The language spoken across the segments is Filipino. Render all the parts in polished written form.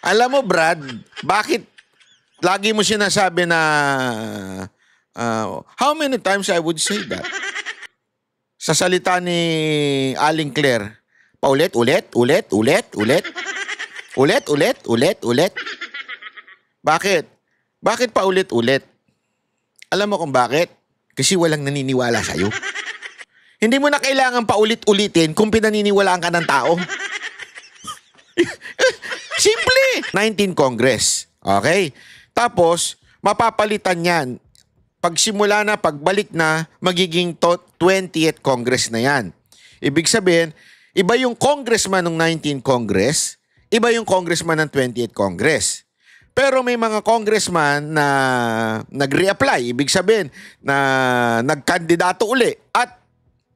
Alam mo, Brad, bakit lagi mo sinasabi na how many times I would say that? Sa salita ni Aling Claire, paulit, ulit, ulit, ulit, ulit. Ulit, ulit, ulit, ulit. Bakit? Bakit paulit-ulit? Alam mo kung bakit? Kasi walang naniniwala sa'yo. Hindi mo na kailangan paulit-ulitin kung pinaniniwalaan ka ng tao. Simple. 19 Congress. Okay? Tapos, mapapalitan yan. Pagsimula na, pagbalik na, magiging 20th Congress na yan. Ibig sabihin, iba yung congressman ng 19 Congress, iba yung congressman ng 20th Congress. Pero may mga congressman na nag-reapply. Ibig sabihin na nagkandidato uli at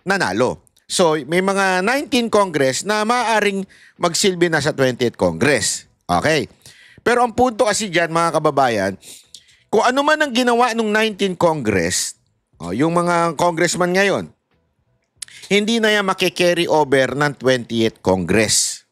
nanalo. So, may mga 19 Congress na maaaring magsilbi na sa 20th Congress. Okay. Pero ang punto kasi dyan, mga kababayan, kung ano man ang ginawa ng 19 Congress, yung mga congressman ngayon, hindi na yan makikerry over ng 20th Congress.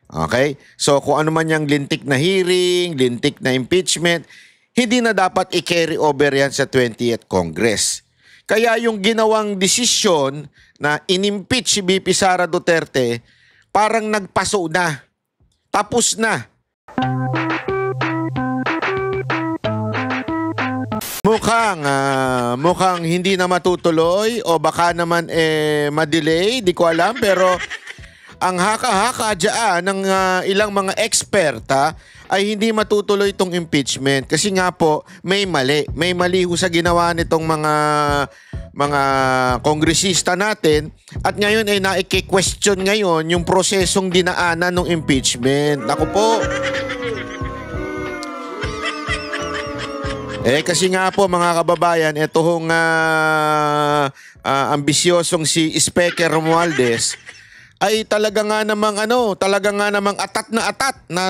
Okay? So, kung ano man yung lintik na hearing, lintik na impeachment, hindi na dapat i-carry over yan sa 20th Congress. Kaya yung ginawang desisyon na inimpeach si VP Sara Duterte, parang nagpaso na. Tapos na. Mukhang hindi na matutuloy o baka naman ma-delay, di ko alam, pero ang haka-haka dyan ng ilang mga expert ay hindi matutuloy itong impeachment kasi nga po may mali. May mali ho sa ginawa nitong mga kongresista natin at ngayon ay naiki-question ngayon yung prosesong dinaanan ng impeachment. Naku po. Kasi nga po mga kababayan, ito hong ambisyosong si Speaker Romualdez ay talaga nga namang atat na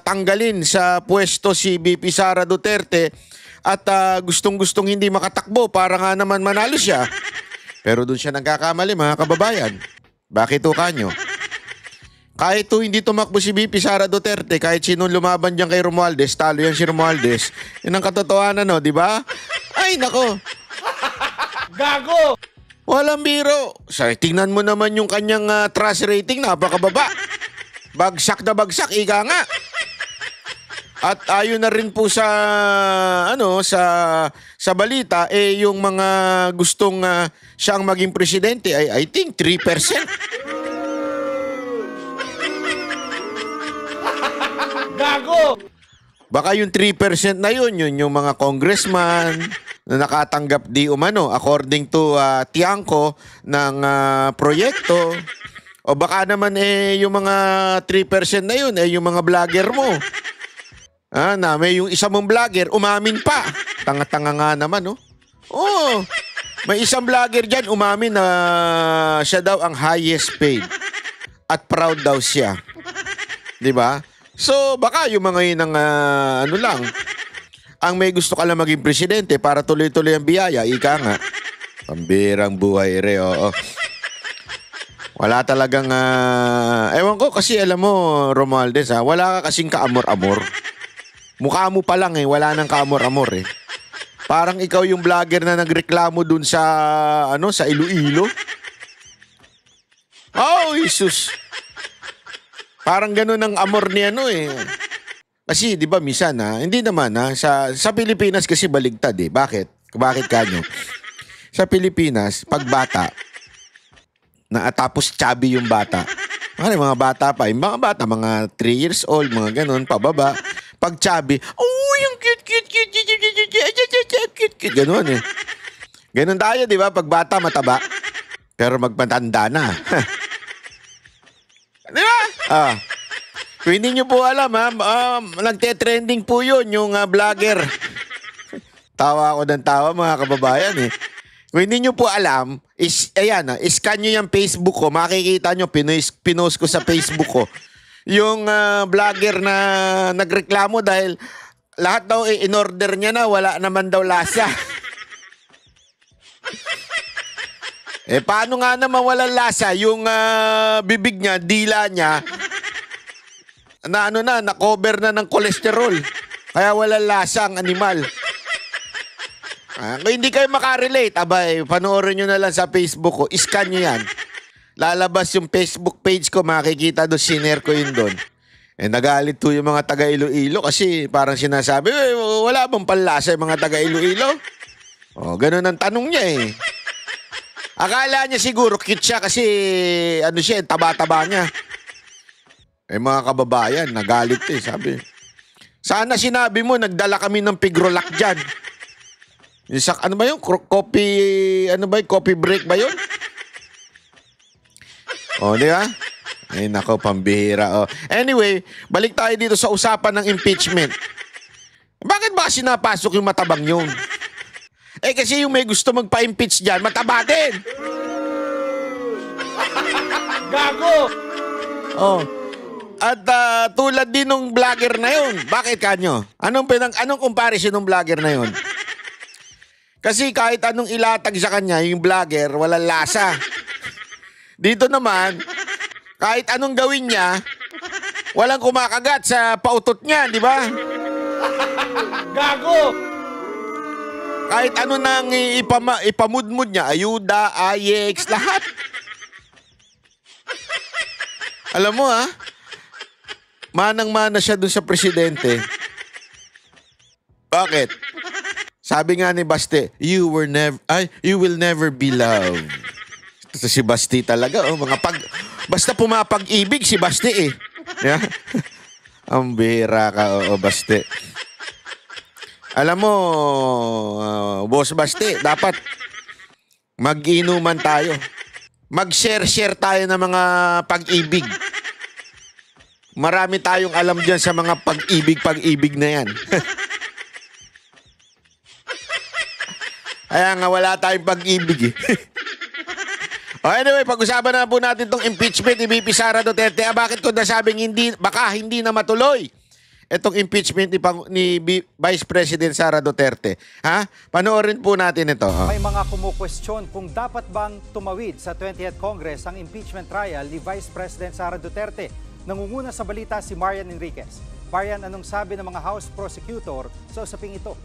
tanggalin sa pwesto si VP Sara Duterte at gustong-gustong hindi makatakbo para nga naman manalo siya. Pero doon siya nagkakamali mga kababayan. Bakit ho kanyo? Kahit hindi tumakbo si VP Sara Duterte, kahit sino lumaban dyan kay Romualdez, talo yan si Romualdez. Yun ang katotohanan, no? Di ba? Ay, nako. Gago! Walang biro. Tingnan mo naman yung kanyang trust rating, napakababa. Bagsak na bagsak, ika nga. At ayon na rin po sa sa balita, yung mga gustong siyang maging presidente ay I think 3%. Gago! Baka yung 3% na yun yung mga congressman na nakatanggap di umano according to Tiangco ng proyekto. O baka naman yung mga 3% na yun yung mga vlogger mo. Na may yung isa mong vlogger umamin pa. Tanga-tanga nga naman, no? Oh, may isang vlogger dyan umamin na siya daw ang highest paid. At proud daw siya. 'Di ba? So, baka yung mga yun ang ang may gusto ka lang maging presidente para tuloy-tuloy ang biyaya, ika nga. Pambirang buhay, oo. Wala talagang, ewan ko kasi alam mo, Romualdez, wala ka kasing kaamor-amor. Mukha mo pa lang wala nang kaamor-amor Parang ikaw yung vlogger na nagreklamo dun sa, sa Iloilo. Oh, Jesus! Parang ganun ang amor ni Kasi 'di ba minsan hindi naman sa Pilipinas kasi baligtad Bakit? Bakit kanyo? Sa Pilipinas, pag bata tapos chubby yung bata. Mga bata pa, yung mga bata, mga 3 years old, mga ganun, pababa. Pag chubby, oh, yung cute. Ganun Ganun tayo, 'di ba? Pag bata mataba. Pero magpatanda na. Di ba? Kung hindi nyo po alam, nagte-trending po yun, yung vlogger. Tawa ako ng tawa, mga kababayan Kung hindi nyo po alam, scan nyo yung Facebook ko, makikita nyo, pinost ko sa Facebook ko. Yung vlogger na nagreklamo dahil lahat daw in-order niya na, wala naman daw lasa. Paano nga naman walang lasa? Yung bibig niya, dila niya, na ano na, na-cover na ng kolesterol. Kaya walang lasa ang animal. Kung hindi kayo makarelate, abay, panoorin nyo na lang sa Facebook ko. Iscan nyo yan. Lalabas yung Facebook page ko, makikita doon, sinare ko yun doon. Nagalit to yung mga taga Iloilo kasi parang sinasabi, wala bang panlasa yung mga taga Iloilo? Ganun ang tanong niya eh. Akala niya siguro cute siya kasi ano siya, taba-taba niya. Mga kababayan, nagalit eh, sabi. Sana sinabi mo, nagdala kami ng pigrolak dyan. Ano ba yun? Coffee break ba yun? Di ba? Ay, nako, pambihira. Anyway, balik tayo dito sa usapan ng impeachment. Bakit ba sinapasok yung matabang yun? Kasi yung may gusto magpa-impeach dyan, mataba din. Gago! At tulad din ng vlogger na yun. Bakit kanyo? Anong comparison ng vlogger na yun? Kasi kahit anong ilatag sa kanya, yung vlogger, walang lasa. Dito naman, kahit anong gawin niya, walang kumakagat sa pautot niya, di ba? Gago! Kahit ano nang ipamudmud niya, ayuda, IX, lahat. Alam mo manang-mana siya dun sa presidente. Bakit? Sabi nga ni Baste, you will never be loved. Ito si Basti talaga, basta pumapag-ibig si Basti eh. Yeah? Ang bihira ka, Basti. Alam mo, Boss Basti, dapat mag-inuman tayo. Mag-share tayo ng mga pag-ibig. Marami tayong alam dyan sa mga pag-ibig na yan. Kaya nga wala tayong pag-ibig eh. Anyway, pag-usapan na po natin itong impeachment ni VP Sara Duterte. Bakit ko nasabing baka hindi na matuloy itong impeachment ni Vice President Sara Duterte? Panoorin po natin ito. May mga kumukwestiyon kung dapat bang tumawid sa 20th Congress ang impeachment trial ni Vice President Sara Duterte. Nangunguna sa balita si Marian Enriquez. Marian, anong sabi ng mga House Prosecutor sa usaping ito?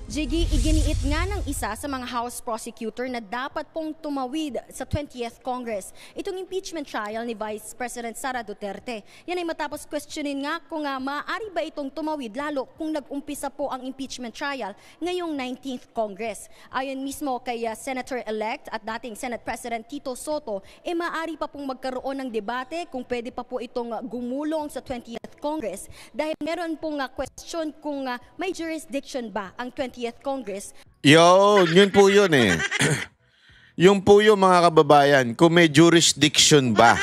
Jiggy, iginiit nga ng isa sa mga House Prosecutor na dapat pong tumawid sa 20th Congress itong impeachment trial ni Vice President Sara Duterte. Yan ay matapos questionin nga kung maaari ba itong tumawid lalo kung nag-umpisa po ang impeachment trial ngayong 19th Congress. Ayon mismo kay Senator-elect at dating Senate President Tito Soto, maaari pa pong magkaroon ng debate kung pwede pa po itong gumulong sa 20th Congress dahil meron pong question kung may jurisdiction ba ang 20th Congress. Yun po yun eh. Yung po yung mga kababayan, kung may jurisdiction ba?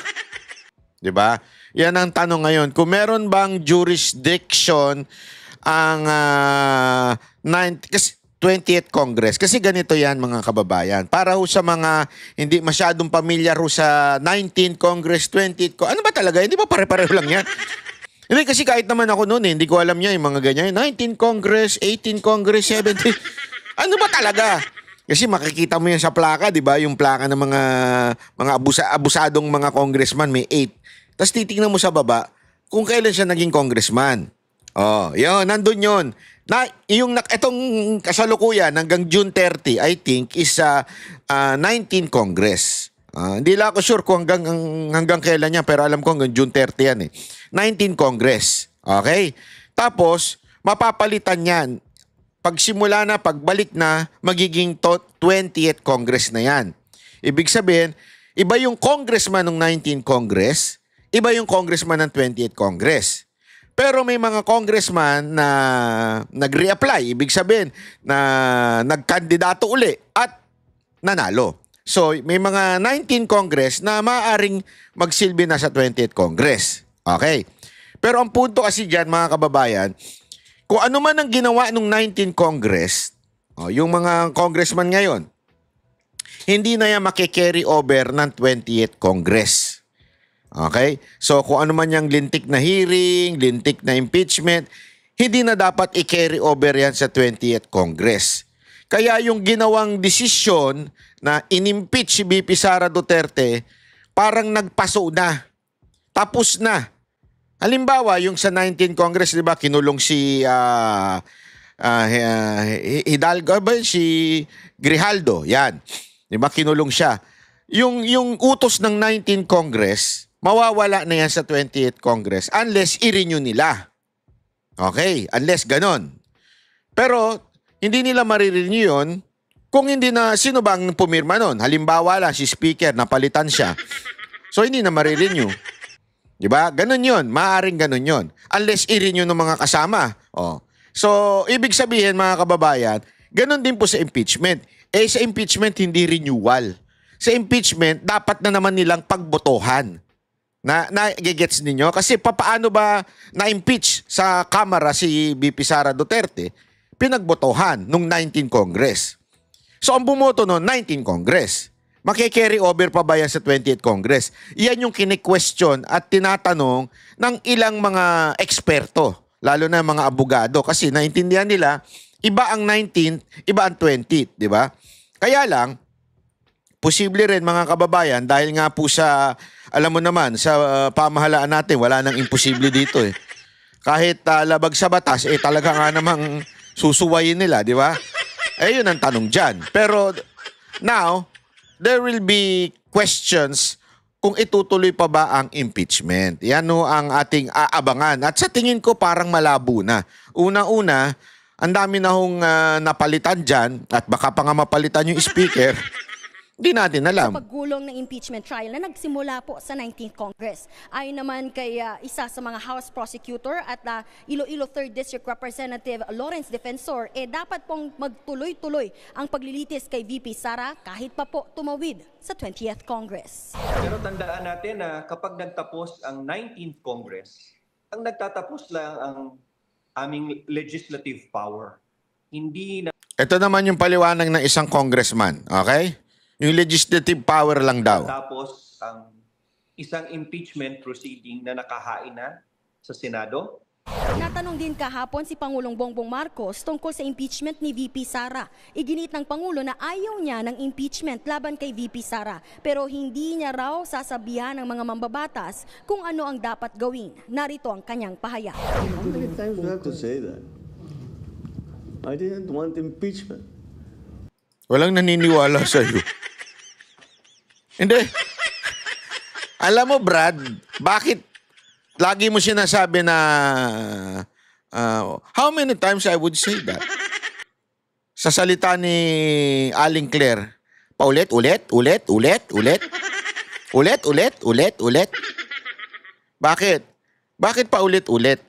Diba? Yan ang tanong ngayon. Kung meron bang jurisdiction ang 20th Congress? Kasi ganito yan mga kababayan. Para ho sa mga hindi masyadong pamilyar ho sa 19th Congress, 20th Congress. Ano ba talaga? Hindi ba pare-pareho lang yan? Hindi kasi kahit naman ako noon hindi ko alam niya yung mga ganyan. 19 Congress, 18 Congress, 17. Ano ba talaga? Kasi makikita mo yan sa plaka, di ba? Yung plaka ng mga abusadong mga congressman may 8. Tapos titingnan mo sa baba kung kailan siya naging congressman. Yun, nandun yun. Itong kasalukuyan hanggang June 30, I think, is 19 Congress. Hindi lang ako sure kung hanggang kailan niya, pero alam ko hanggang June 30 yan eh. 19 Congress. Okay? Tapos, mapapalitan yan. Pagsimula na, pagbalik na, magiging 20th Congress na yan. Ibig sabihin, iba yung congressman ng 19 Congress, iba yung congressman ng 20th Congress. Pero may mga congressman na nag-reapply. Ibig sabihin, na nagkandidato uli at nanalo. So, may mga 19 Congress na maaaring magsilbi na sa 20th Congress. Okay. Pero ang punto kasi dyan, mga kababayan, kung ano man ang ginawa ng 19 Congress, yung mga congressman ngayon, hindi na yan makikarry over ng 20th Congress. Okay? So, kung ano man yung lintik na hearing, lintik na impeachment, hindi na dapat i-carry over yan sa 20th Congress. Kaya yung ginawang desisyon na inimpeach si VP Sara Duterte, parang nagpaso na. Tapos na. Halimbawa, yung sa 19 Congress, di ba, kinulong si Hidalgo, ba, si Grijaldo, yan. Di ba, kinulong siya. Yung utos ng 19 Congress, mawawala na yan sa 28th Congress unless i-renew nila. Okay, unless ganon. Pero, hindi nila marirenew yun kung hindi na, sino bang pumirma nun? Halimbawa lang, si Speaker, napalitan siya. So, hindi na marirenew. Diba? Ganun yun. Maaaring ganun yun. Unless i-renew ng mga kasama. Oh. So, ibig sabihin, mga kababayan, ganun din po sa impeachment. Eh, sa impeachment, hindi renewal. Sa impeachment, dapat na naman nilang pagbotohan. Na-gets ninyo? Kasi papaano ba na-impeach sa Kamara si VP Sara Duterte? Pinagbotohan nung 19 Congress. So, ang bumoto noon, 19 Congress. Maki-carry over pa ba yan sa 28th Congress? Yan yung kini-question at tinatanong ng ilang mga eksperto, lalo na mga abogado. Kasi naintindihan nila, iba ang 19th, iba ang 20th, di ba? Kaya lang, posible rin mga kababayan, dahil nga po sa, alam mo naman, sa pamahalaan natin, wala nang imposible dito eh. Kahit labag sa batas, eh talaga nga namang susuwayin nila, di ba? Eh yun ang tanong dyan. Pero now, there will be questions kung itutuloy pa ba ang impeachment. Yan o ang ating aabangan. At sa tingin ko parang malabo na. Una-una, ang dami na hong napalitan dyan at baka pa nga mapalitan yung speaker. Hindi natin alam. Paggulong ng impeachment trial na nagsimula po sa 19th Congress. Ayon naman kay isa sa mga House Prosecutor at Iloilo 3rd District Representative Lawrence Defensor, dapat pong magtuloy-tuloy ang paglilitis kay VP Sara kahit pa po tumawid sa 20th Congress. Pero tandaan natin na kapag nagtapos ang 19th Congress, ang nagtatapos lang ang aming legislative power. Hindi na Ito naman yung paliwanag ng isang congressman, okay? Yung legislative power lang daw. tapos ang isang impeachment proceeding na nakahain na sa Senado. Natanong din kahapon si Pangulong Bongbong Marcos tungkol sa impeachment ni VP Sara. Iginit ng Pangulo na ayaw niya ng impeachment laban kay VP Sara, pero hindi niya raw sasabihan ng mga mambabatas kung ano ang dapat gawin. Narito ang kanyang pahayag. How many times do I have to say that? I didn't want impeachment. Walang naniniwala sa'yo. Hindi. Alam mo, Brad, bakit lagi mo sinasabi na how many times I would say that? Sa salita ni Aling Claire, paulit, ulit. Bakit? Bakit paulit-ulit?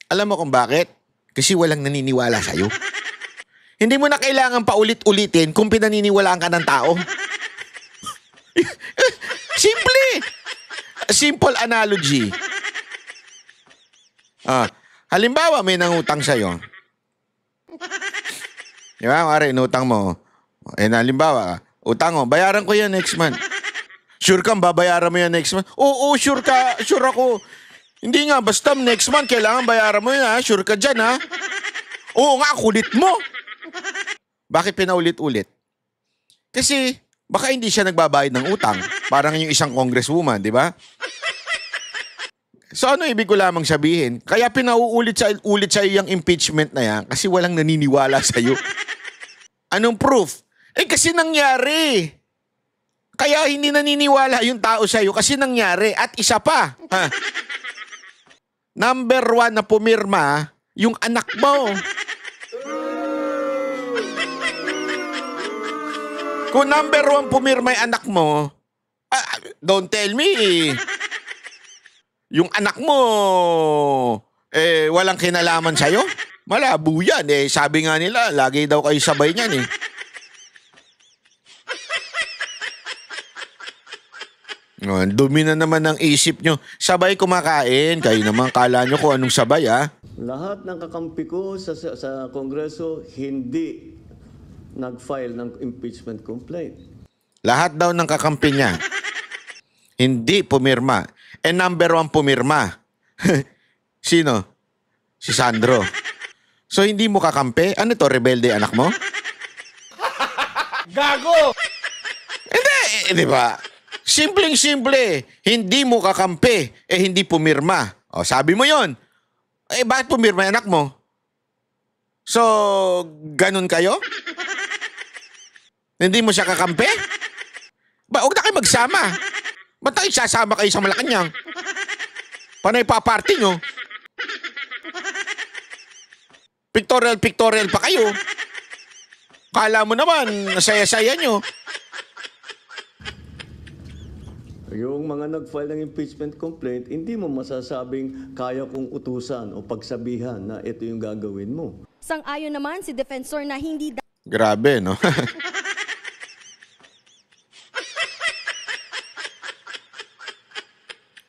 Alam mo kung bakit? Kasi walang naniniwala sa'yo. Hindi mo na kailangan paulit-ulitin kung pinaniniwalaan ka ng tao. Simple analogy. Halimbawa, may nangutang sa'yo. Di ba? Mara, inutang mo. Halimbawa, utang mo, bayaran ko yan next month. Sure kang babayaran mo yan next month? Oo, sure ka. Sure ako. Hindi nga, basta next month, kailangan bayaran mo yan, ha? Sure ka dyan, ha? Oo nga, kulit mo. Bakit pinaulit-ulit? Kasi, baka hindi siya nagbabayad ng utang. Parang yung isang congresswoman, di ba? So ano ibig ko lamang sabihin? Kaya pinauulit sa'yo yung impeachment na yan kasi walang naniniwala sa'yo. Anong proof? Kasi nangyari. Kaya hindi naniniwala yung tao sa'yo kasi nangyari. At isa pa, number 1 na pumirma, yung anak mo. Kung number 1 pumirma yung anak mo, don't tell me, yung anak mo, walang kinalaman sa'yo? Malabo yan. Sabi nga nila, lagi daw kayo sabay niyan eh. Dumi na naman ng isip nyo. Sabay kumakain. Kayo naman, kala nyo kung anong sabay, ha? Lahat ng kakampi ko sa Kongreso hindi nag-file ng impeachment complaint. Lahat daw ng kakampi niya, hindi pumirma. Number 1 pumirma. Sino? Si Sandro. So, hindi mo kakampi? Ano to, rebelde anak mo? Gago! Hindi, di ba? Simpleng-simple. Hindi mo kakampi, hindi pumirma. O, sabi mo yon. Eh, bakit pumirma yung anak mo? So, ganun kayo? Hindi mo siya kakampi? Huwag na kayo magsama. Ba't tayo sasama kayo sa Malacanang? Panay pa-party nyo? Pictorial pa kayo. Kala mo naman, nasaya-saya nyo. Yung mga nag-file ng impeachment complaint, hindi mo masasabing kaya kong utusan o pagsabihan na ito yung gagawin mo. Sang-ayon naman si Defensor na hindi Grabe, no?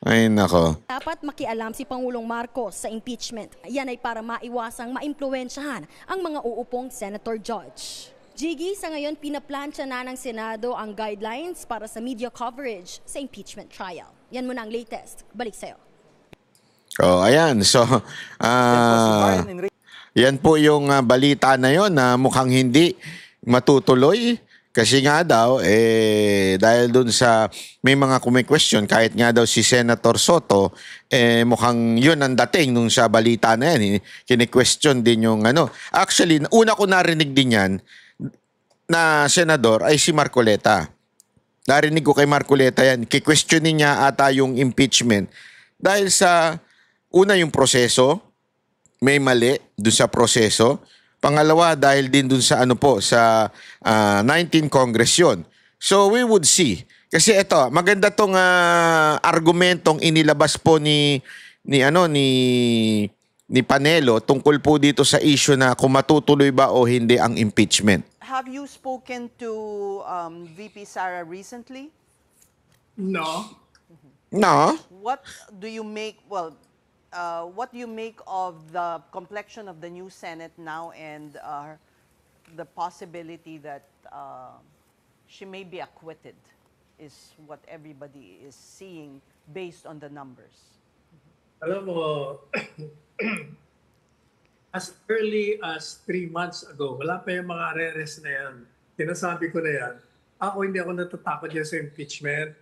Ay, nako. dapat makialam si Pangulong Marcos sa impeachment. Yan ay para maiwasang maimpluwensyahan ang mga uupong Senator Judge. Jiggy, sa ngayon pinaplansya na ng Senado ang guidelines para sa media coverage sa impeachment trial. Yan muna ang latest. Balik sa'yo. Oh, ayan. So, Marian Enriquez. yan po yung balita na yon na mukhang hindi matutuloy. Kasi nga daw, dahil dun sa may mga question kahit nga daw si Senator Soto, mukhang yun ang dating nung sa balita na yan. Kini-question din yung ano. Actually, una ko narinig din yan na senador ay si Marcoleta. Narinig ko kay Marcoleta yan. Ki-questionin niya ata yung impeachment. Dahil sa una yung proseso, may mali dun sa proseso. Pangalawa, dahil din dun sa ano po, sa 19 Congress yun. So we would see. Kasi ito, maganda tong argumentong inilabas po ni Panelo tungkol po dito sa issue na kung matutuloy ba o hindi ang impeachment. Have you spoken to VP Sara recently? No. No? What do you make, what do you make of the complexion of the new Senate now and the possibility that she may be acquitted is what everybody is seeing based on the numbers? Alam mo, as early as 3 months ago, wala pa yung mga arrest na yan. Tinasabi ko na yan. Hindi ako natatakot yan sa impeachment.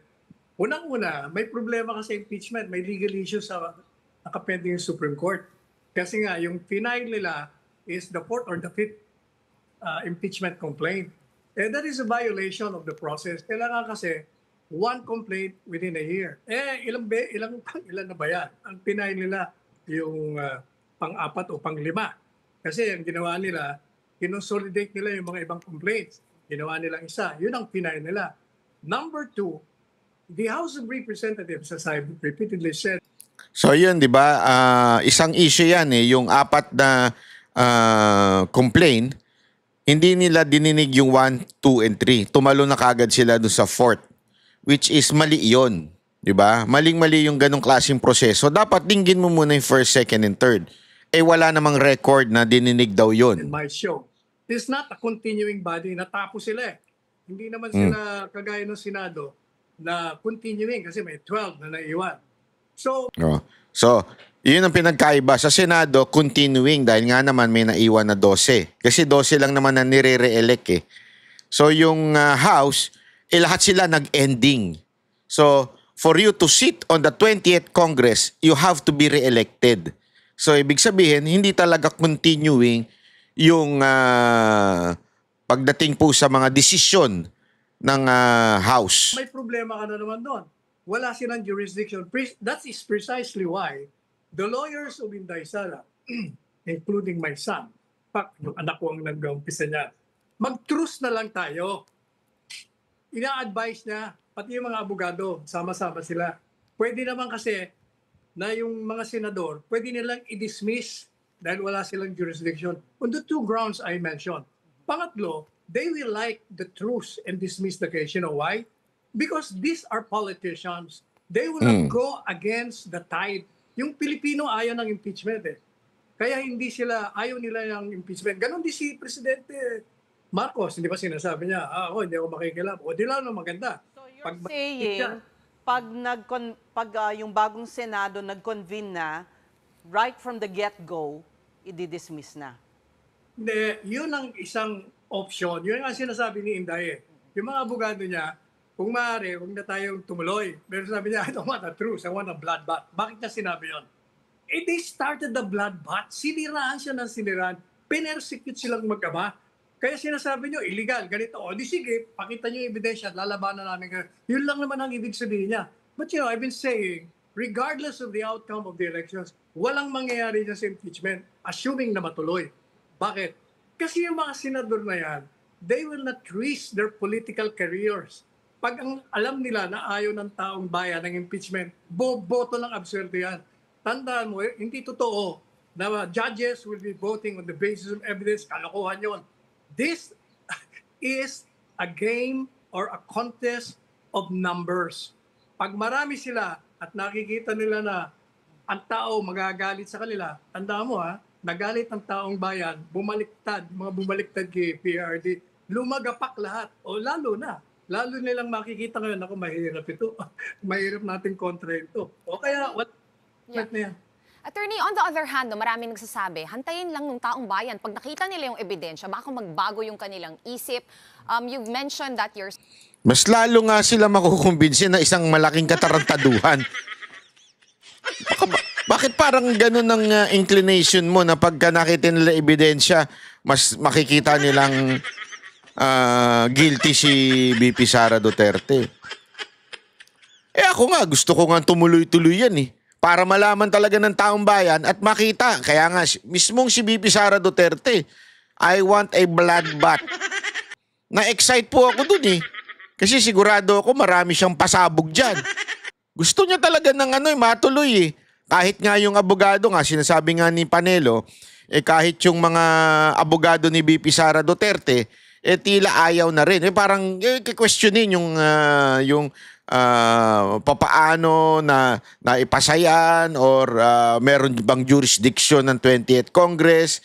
Unang-una, may problema ka sa impeachment. May legal issues sa nakapending yung Supreme Court. Kasi nga, yung final nila is the 4th or the 5th impeachment complaint. And that is a violation of the process. Kailangan kasi one complaint within a year. Ilan na ba yan? Ang final nila yung pang-4 o pang-5. Kasi ang ginawa nila, kinosolidate nila yung mga ibang complaints. Ginawa nilang isa. Yun ang final nila. Number 2, the House of Representatives, as I've repeatedly said, So yun, di ba? Isang issue yan yung 4 na complaint, hindi nila dininig yung 1, 2, and 3. Tumalo na kagad sila doon sa 4th, which is mali yun. Di ba? Maling-mali yung ganong klaseng proseso. Dapat dinggin mo muna yung 1st, 2nd, and 3rd. Wala namang record na dininig daw yun. in my show. It's not a continuing body. Natapos sila eh. Hindi naman sila kagaya ng Senado na continuing kasi may 12 na naiwan. So, So, yun ang pinagkaiba. Sa Senado, continuing dahil nga naman may naiwan na 12. Kasi 12 lang naman na nire-re-elect eh. So, yung House, lahat sila nag-ending. So, for you to sit on the 20th Congress, you have to be re-elected. So, ibig sabihin, hindi talaga continuing yung pagdating po sa mga desisyon ng House. may problema ka na naman doon. Wala silang jurisdiction. That is precisely why the lawyers of Inday Sara, including my son, yung anak ko ang nag-umpisa niya, mag-truce na lang tayo. Ina-advise niya, pati yung mga abogado, sama-sama sila. Pwede naman kasi na yung mga senador, pwede nilang i-dismiss dahil wala silang jurisdiction. On the 2 grounds I mentioned. Pangatlo, they will like the truce and dismiss the case. You know why? Because these are politicians. They will not go against the tide. Yung Pilipino ayaw ng impeachment eh. Kaya ayaw nila yung impeachment. Ganon din si Presidente Marcos. Hindi ba sinasabi niya, hindi ako makikilap. O di lang maganda. So you're saying, pag yung bagong Senado nag-convene na, right from the get-go, i-dismiss na? Hindi, yun ang isang option. Yun ang sinasabi ni Inday eh. Yung mga abogado niya, kung maaari, huwag na tayong tumuloy. Pero sabi niya, I don't want a truce, I want a bloodbath. Bakit niya sinabi yun? They started the bloodbath. Siniraan siya ng siniraan. Pinersecute silang mag-ama. Kaya sinasabi nyo, illegal, ganito. O di sige, pakita nyo yung ebidensya at lalabanan namin kayo. Yun lang naman ang ibig sabihin niya. But you know, I've been saying, regardless of the outcome of the elections, walang mangyayari dyan sa impeachment, assuming na matuloy. Bakit? Kasi yung mga senador na yan, they will not risk their political careers. Pag ang alam nila na ayaw ng taong bayan ng impeachment, boboto lang absurdo yan. Tandaan mo, hindi totoo na judges will be voting on the basis of evidence. Kalokohan yon. This is a game or a contest of numbers. Pag marami sila at nakikita nila na ang tao magagalit sa kanila, tandaan mo nagalit ang taong bayan, bumaliktad, mga bumaliktad kay PRD, lumagapak lahat. O lalo nilang makikita ngayon, ako mahirap ito. Mahirap natin kontra ito. O kaya, na yan. Attorney, on the other hand, maraming nagsasabi, hantayin lang ng taong bayan. Pag nakita nila yung ebidensya, baka magbago yung kanilang isip. You've mentioned that you're... Mas lalo nga sila makukumbinsin na isang malaking katarantaduhan. Bakit parang ganun ang inclination mo na pagka nakita nila ebidensya, mas makikita nilang guilty si VP Sara Duterte? Ako nga, gusto ko nga tumuloy-tuloy yan para malaman talaga ng taong bayan at makita. Kaya nga, mismong si VP Sara Duterte, I want a bloodbath. Na-excite po ako dun Kasi sigurado ako marami siyang pasabog dyan. Gusto niya talaga ng matuloy Kahit nga yung abogado nga, sinasabi nga ni Panelo, kahit yung mga abogado ni VP Sara Duterte, tila ayaw na rin. Parang questionin yung papaano na ipasayan or meron bang jurisdiction ng 20th Congress,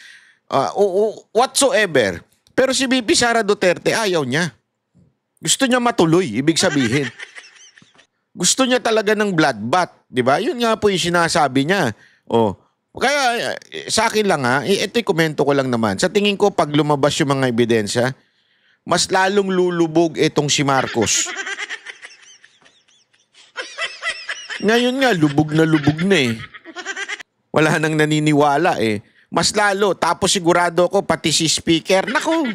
whatsoever. Pero si VP Sara Duterte, ayaw niya. Gusto niya matuloy, ibig sabihin. Gusto niya talaga ng bloodbath, di ba? Yun nga po yung sinasabi niya. Kaya sa akin lang ito'y komento ko lang naman. Sa tingin ko, pag lumabas yung mga ebidensya, mas lalong lulubog itong si Marcos. Ngayon nga, lubog na Wala nang naniniwala Mas lalo, tapos sigurado ko, pati si speaker, naku.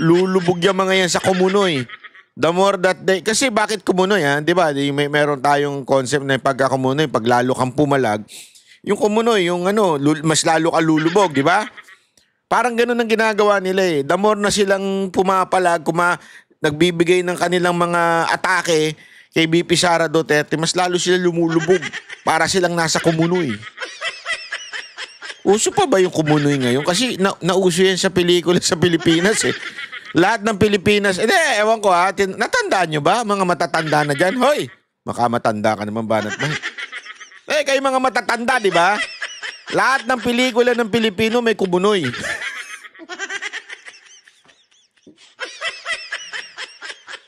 Lulubog yung mga yan sa Kumunoy. The more that they... Kasi bakit Kumunoy, di ba? Meron tayong concept na pagka Kumunoy, pag lalo kang pumalag, yung Kumunoy, yung mas lalo ka lulubog, di ba? Parang ganun ang ginagawa nila The more na silang pumapalag, nagbibigay ng kanilang mga atake kay VP Sara Duterte, mas lalo sila lumulubog para silang nasa Kumunoy. Uso pa ba yung Kumunoy ngayon? Kasi nauso yan sa pelikula sa Pilipinas Lahat ng Pilipinas, ewan ko natandaan nyo ba? Mga matatanda na dyan. Hoy, makamatanda ka naman banat ba? Kayo mga matatanda, di ba? Lahat ng pelikula ng Pilipino may Kumunoy.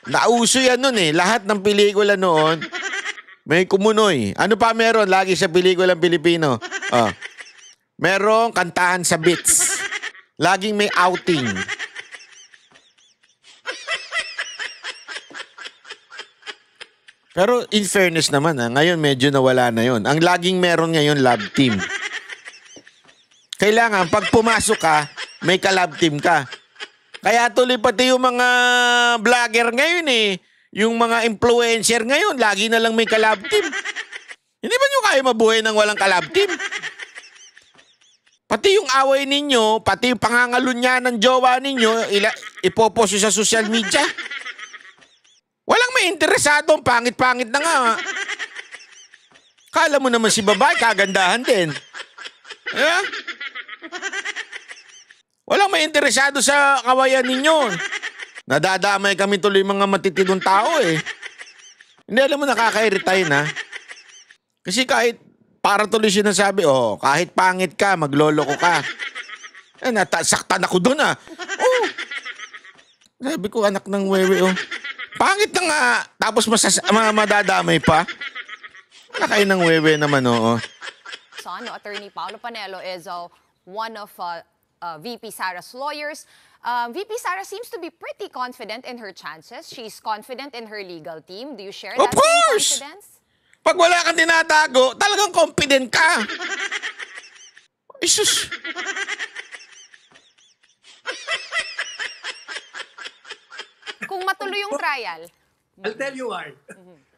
Nauso yan nun Lahat ng pelikula noon may Kumunoy. Ano pa meron lagi sa pelikulang Pilipino? Merong kantahan sa beats. Laging may outing. Pero in fairness naman, ngayon medyo nawala na yon. Ang laging meron ngayon, love team. Kailangan, pag pumasok ka, may ka-love team ka. Kaya tuloy pati yung mga vlogger ngayon yung mga influencer ngayon, lagi na lang may ka-love team. Hindi ba nyo kaya mabuhay ng walang ka-love team? Pati yung away ninyo, pati yung pangangalunya ng jowa ninyo, ipopost sa social media. Walang may interesado, pangit-pangit na nga. Kala mo naman si babae, kagandahan din. Walang may interesado sa kawayan ninyo. Nadadamay kami tuloy mga matitidong tao Hindi, alam mo, nakaka-irritay na. Kasi kahit para tuloy sinasabi, kahit pangit ka, magloloko ka. Nasaktan ako doon Sabi ko, anak ng wewe Pangit na nga, tapos madadamay pa. Kayo ng wewe naman, Son, Attorney Paolo Panelo is one of VP Sara's lawyers. VP Sara seems to be pretty confident in her chances. She's confident in her legal team. Do you share that same confidence? Pag wala kang tinatago, talagang confident ka. Isus. Kung matuloy yung trial, I'll tell you why.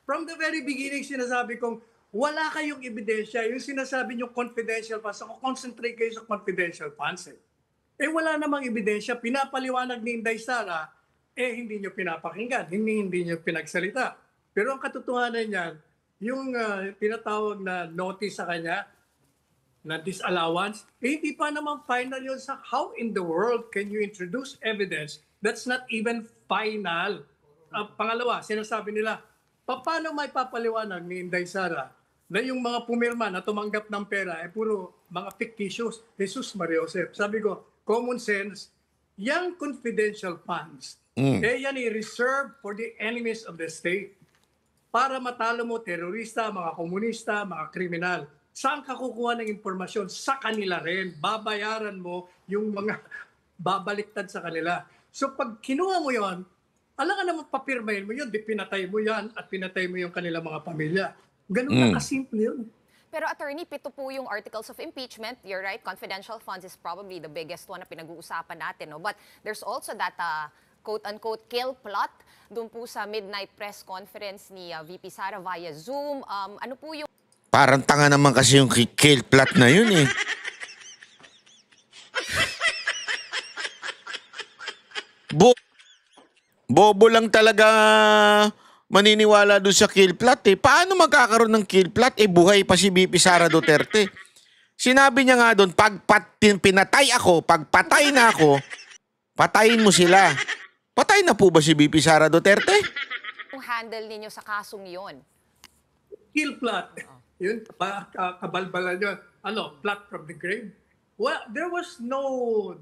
From the very beginning, sinasabi kong wala kayong ebidensya. Yung sinasabi nyo confidential funds, ako concentrate kayo sa confidential funds. Eh wala namang ebidensya. Pinapaliwanag ni Inday Sara, hindi nyo pinapakinggan, hindi nyo pinagsalita. Pero ang katotohanan niyan, yung tinatawag na notice sa kanya, na disallowance, hindi pa naman final yun sa how in the world can you introduce evidence that's not even final. Pangalawa, sinasabi nila, paano may papaliwanag ni Inday Sara na yung mga pumirma na tumanggap ng pera puro mga fictitious? Jesus Maria Josep. Sabi ko, common sense, yung confidential funds, yan i-reserve for the enemies of the state. Para matalo mo terorista, mga komunista, mga kriminal. Saan ka kukuha ng impormasyon? Sa kanila rin. Babayaran mo yung mga babaliktad sa kanila. So pag kinuha mo yon, alam ka naman papirmahin mo yun, di pinatay mo yan at pinatay mo yung kanilang mga pamilya. Ganun na kasimple yun. pero attorney, 7 po yung articles of impeachment. You're right, confidential funds is probably the biggest one na pinag-uusapan natin. No? But there's also that quote-unquote kill plot doon po sa midnight press conference ni VP Sara via Zoom. Ano po yung Parang tanga naman kasi yung kill plot na yun eh. Bobo lang talaga maniniwala doon sa kill plot eh. Paano magkakaroon ng kill plot? Buhay pa si VP Sara Duterte. Sinabi niya nga doon, pag pinatay ako, pag patay na ako, patayin mo sila. Patay na po ba si VP Sara Duterte? handle ninyo sa kasong yon? Kill plot. Yun, kabalbalan yun. Plot from the grave. Well, there was no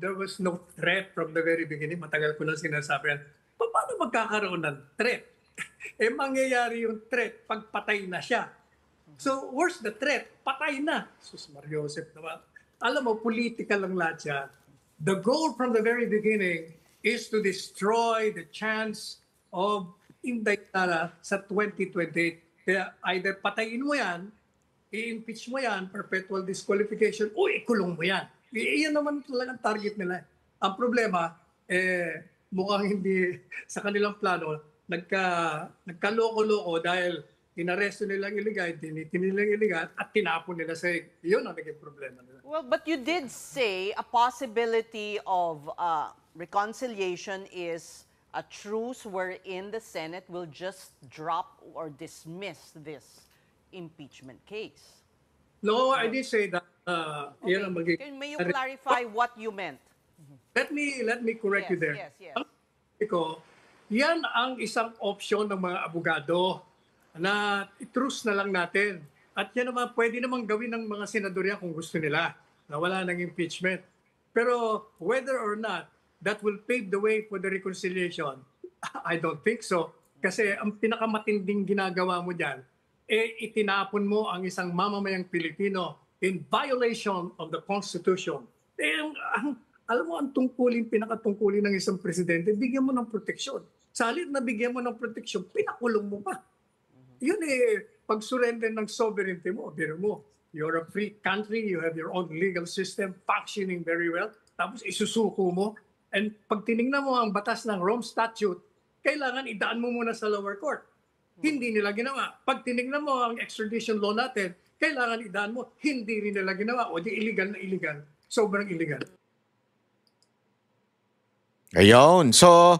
threat from the very beginning. Matagal ko na sinasabi yan. Paano magkakaroon ng threat? Mangyayari yung threat pag patay na siya. So, where's the threat? Patay na. Sus Mario Josep naman. Alam mo, political lang lahat yan. The goal from the very beginning is to destroy the chance of Inday Sara sa 2028. Kaya either patayin mo yan, i-impeach mo yan, perpetual disqualification, o ikulong mo yan. Iyan naman talagang target nila. Ang problema, mukhang hindi sa kanilang plano, nagkaloko-loko dahil inaresto nilang iligal, tinitin nilang iligal, at tinapon nila sa iyon ang naging problema nila. Well, but you did say a possibility of reconciliation is a truce wherein the Senate will just drop or dismiss this impeachment case. No, I didn't say that. Okay. May you clarify what you meant? Let me correct you there. Yes. Yan ang isang option ng mga abogado na i-truce na lang natin. At yan naman, pwede naman gawin ng mga senador yan kung gusto nila na wala ng impeachment. Pero whether or not that will pave the way for the reconciliation, I don't think so. Kasi ang pinakamatinding ginagawa mo dyan, itinapon mo ang isang mamamayang Pilipino in violation of the Constitution. Alam mo, ang pinakatungkulin ng isang presidente, bigyan mo ng proteksyon. Sa halip na bigyan mo ng proteksyon, pinakulong mo pa. Yun pag-surrender ng sovereignty mo, biro mo. You're a free country, you have your own legal system functioning very well, tapos isusuko mo. And pag tinignan mo ang batas ng Rome Statute, kailangan idaan mo muna sa lower court. Hindi nila ginawa. Pag tinignan mo ang extradition law natin, kailangan idaan mo, hindi rin nila ginawa. O di illegal na illegal. Sobrang illegal. Ayun. So,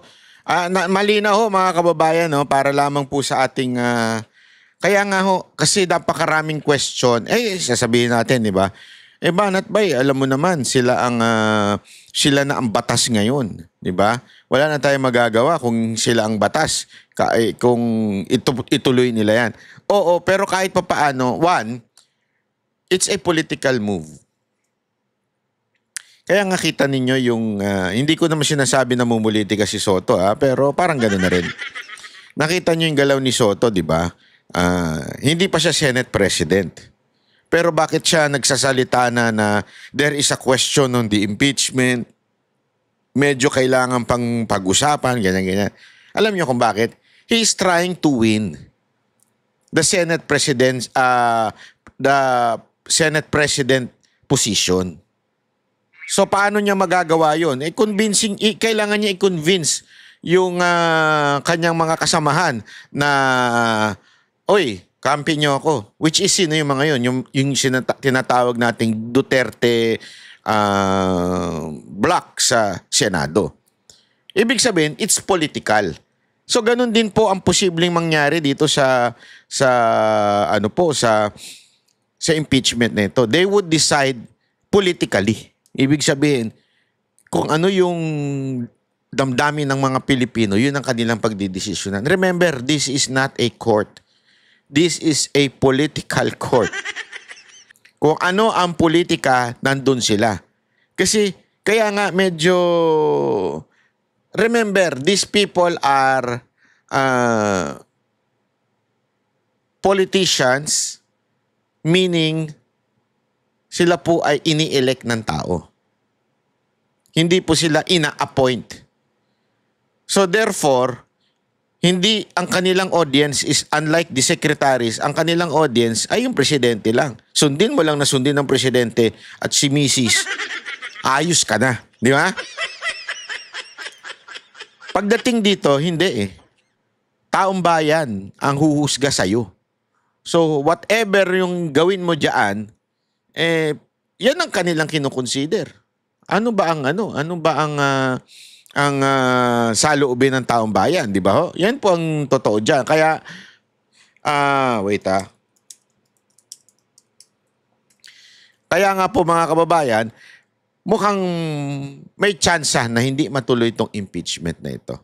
malinaw ho mga kababayan, no, para lamang po sa ating... kaya nga ho, kasi napakaraming question. Sasabihin natin, di ba? Banat Bay, alam mo naman, sila na ang batas ngayon, di ba? Wala na tayong magagawa kung sila ang batas, kung ituloy nila yan. Oo, pero kahit pa paano, one, it's a political move. Kaya nga kita ninyo yung, hindi ko naman sinasabi na mumulitika si Soto, pero parang gano'n na rin. Nakita nyo yung galaw ni Soto, di ba? Hindi pa siya Senate President. Pero bakit siya nagsasalita na there is a question on the impeachment, medyo kailangan pang pag-usapan, ganyan-ganyan. Alam niyo kung bakit? He is trying to win. the Senate President position. So paano niya magagawa 'yon? Kailangan niya i-convince yung kanyang mga kasamahan na oy, kampi niyo ako. Which is sino yung mga 'yon? Yung tinatawag nating Duterte block sa Senado. Ibig sabihin, it's political. So ganun din po ang posibleng mangyari dito sa impeachment nito. They would decide politically. Ibig sabihin, kung ano yung damdamin ng mga Pilipino, yun ang kanilang pagdidesisyonan. Remember, this is not a court. This is a political court. Kung ano ang politika, nandun sila. Kasi, kaya nga medyo, remember, these people are politicians, meaning, sila po ay ini-elect ng tao. Hindi po sila ina-appoint. So therefore, hindi ang kanilang audience is unlike the secretaries, ang kanilang audience ay yung presidente lang. Sundin mo lang na sundin ng presidente at si Mrs. Ayos ka na. Di ba? Pagdating dito, hindi eh. Taong bayan ang huhusga sa'yo. So whatever yung gawin mo dyan, yan ang kanilang kinukonsider. Ano ba ang saloobin ng taong bayan, di ba ho? Yan po ang totoo diyan. Kaya Kaya nga po mga kababayan, mukhang may tsansa na hindi matuloy itong impeachment na ito.